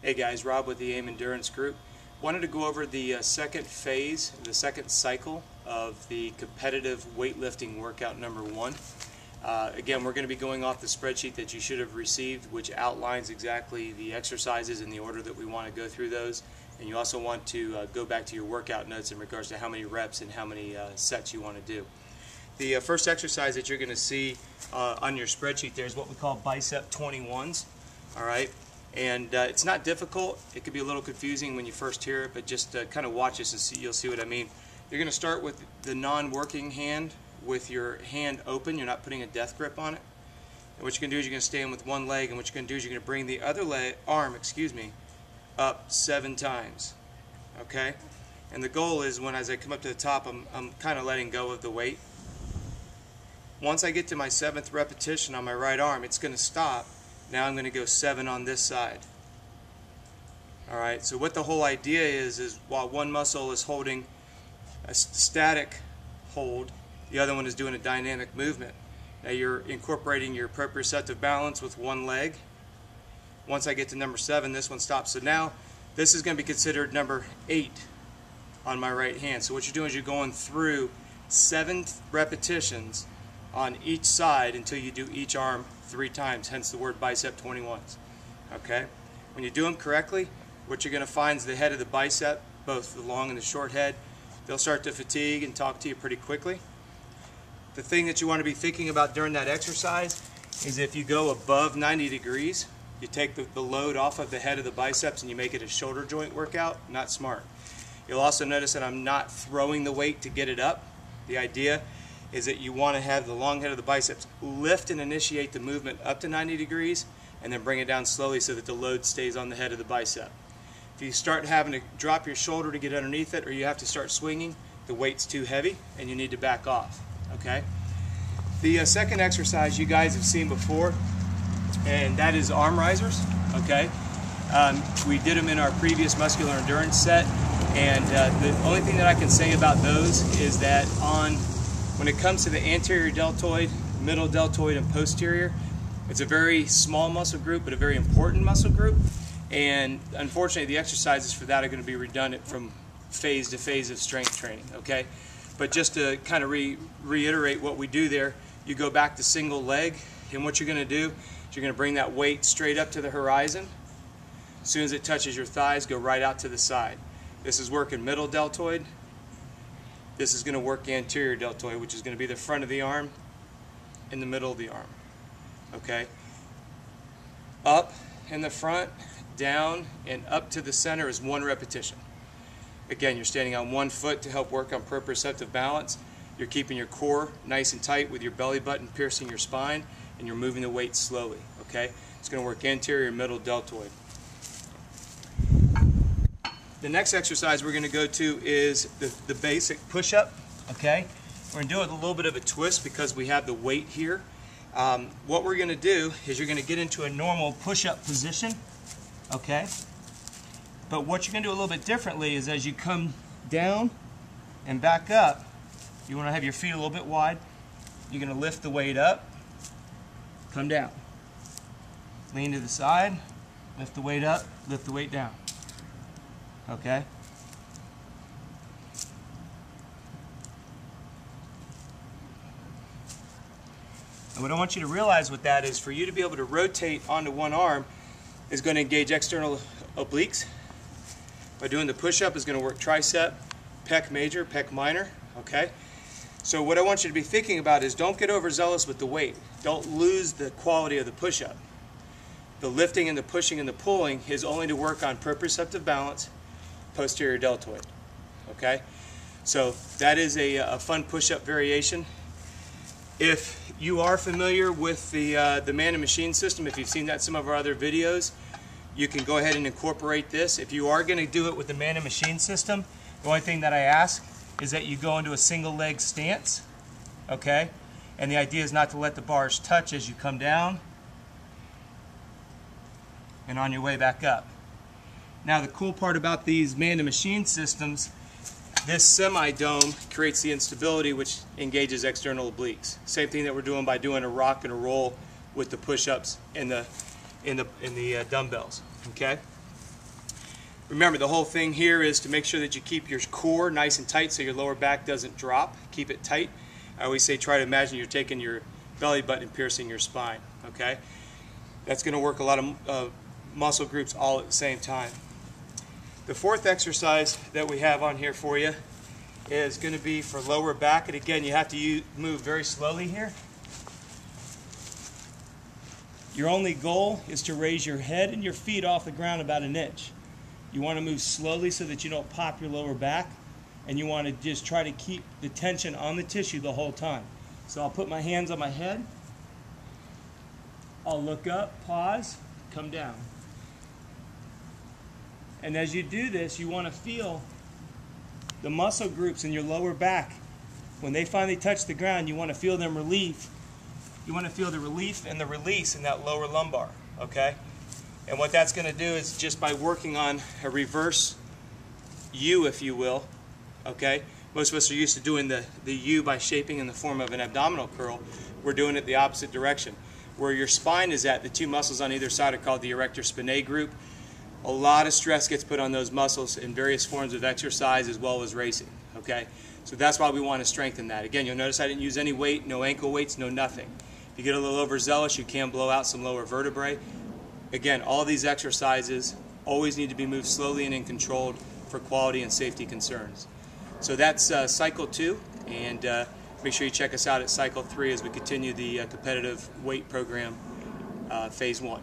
Hey guys, Rob with the AIM Endurance Group. Wanted to go over the second phase, the second cycle of the competitive weightlifting workout number 1. Again, we're going to be going off the spreadsheet that you should have received, which outlines exactly the exercises in the order that we want to go through those. And you also want to go back to your workout notes in regards to how many reps and how many sets you want to do. The first exercise that you're going to see on your spreadsheet there is what we call bicep 21s. All right. And it's not difficult. It could be a little confusing when you first hear it, but just kind of watch this and see, you'll see what I mean. You're going to start with the non-working hand with your hand open. You're not putting a death grip on it. And what you're going to do is you're going to stand with one leg, and what you're going to do is you're going to bring the other arm up 7 times. Okay? And the goal is as I come up to the top, I'm kind of letting go of the weight. Once I get to my 7th repetition on my right arm, it's going to stop. Now I'm going to go 7 on this side. Alright, so what the whole idea is while one muscle is holding a static hold, the other one is doing a dynamic movement. Now you're incorporating your proprioceptive balance with one leg. Once I get to number 7, this one stops. So now this is going to be considered number 8 on my right hand. So what you're doing is you're going through 7 repetitions on each side until you do each arm 3 times, hence the word bicep 21s. Okay? When you do them correctly, what you're going to find is the head of the bicep, both the long and the short head, they'll start to fatigue and talk to you pretty quickly. The thing that you want to be thinking about during that exercise is if you go above 90 degrees, you take the load off of the head of the biceps and you make it a shoulder joint workout. Not smart. You'll also notice that I'm not throwing the weight to get it up. The idea is that you want to have the long head of the biceps lift and initiate the movement up to 90 degrees and then bring it down slowly so that the load stays on the head of the bicep. If you start having to drop your shoulder to get underneath it, or you have to start swinging, the weight's too heavy and you need to back off. Okay? The second exercise you guys have seen before, and that is arm risers. Okay? We did them in our previous muscular endurance set, and the only thing that I can say about those is that when it comes to the anterior deltoid, middle deltoid, and posterior, it's a very small muscle group, but a very important muscle group. And unfortunately, the exercises for that are going to be redundant from phase to phase of strength training. Okay, but just to kind of reiterate what we do there, you go back to single leg, and what you're going to do is you're going to bring that weight straight up to the horizon. As soon as it touches your thighs, go right out to the side. This is working middle deltoid. This is going to work anterior deltoid, which is going to be the front of the arm and the middle of the arm. Okay? Up in the front, down, and up to the center is 1 repetition. Again, you're standing on one foot to help work on proprioceptive balance. You're keeping your core nice and tight with your belly button piercing your spine, and you're moving the weight slowly. Okay? It's going to work anterior and middle deltoid. The next exercise we're going to go to is the basic push-up. Okay, we're going to do it with a little bit of a twist because we have the weight here. What we're going to do is you're going to get into a normal push-up position. Okay, but what you're going to do a little bit differently is as you come down and back up, you want to have your feet a little bit wide. You're going to lift the weight up, come down, lean to the side, lift the weight up, lift the weight down. Okay? And what I want you to realize with that is for you to be able to rotate onto one arm is going to engage external obliques. By doing the push-up is going to work tricep, pec major, pec minor. Okay? So what I want you to be thinking about is don't get overzealous with the weight. Don't lose the quality of the push-up. The lifting and the pushing and the pulling is only to work on proprioceptive balance, posterior deltoid. Okay, so that is a fun push-up variation. If you are familiar with the man and machine system, if you've seen that in some of our other videos, you can go ahead and incorporate this. If you are going to do it with the man and machine system, the only thing that I ask is that you go into a single leg stance. Okay, and the idea is not to let the bars touch as you come down and on your way back up. Now the cool part about these man-to-machine systems, this semi-dome creates the instability which engages external obliques. Same thing that we're doing by doing a rock and a roll with the push-ups and the dumbbells. Okay. Remember, the whole thing here is to make sure that you keep your core nice and tight so your lower back doesn't drop. Keep it tight. I always say try to imagine you're taking your belly button and piercing your spine. Okay? That's going to work a lot of muscle groups all at the same time. The fourth exercise that we have on here for you is going to be for lower back. And again, you have to move very slowly here. Your only goal is to raise your head and your feet off the ground about an inch. You want to move slowly so that you don't pop your lower back, and you want to just try to keep the tension on the tissue the whole time. So I'll put my hands on my head, I'll look up, pause, come down. And as you do this, you want to feel the muscle groups in your lower back. When they finally touch the ground, you want to feel them relief. You want to feel the relief and the release in that lower lumbar, okay? And what that's going to do is just by working on a reverse U, if you will, okay? Most of us are used to doing the U by shaping in the form of an abdominal curl. We're doing it the opposite direction. Where your spine is at, the two muscles on either side are called the erector spinae group. A lot of stress gets put on those muscles in various forms of exercise as well as racing, okay? So that's why we want to strengthen that. Again, you'll notice I didn't use any weight, no ankle weights, no nothing. If you get a little overzealous, you can blow out some lower vertebrae. Again, all these exercises always need to be moved slowly and in controlled for quality and safety concerns. So that's cycle 2, and make sure you check us out at cycle 3 as we continue the competitive weight program phase 1.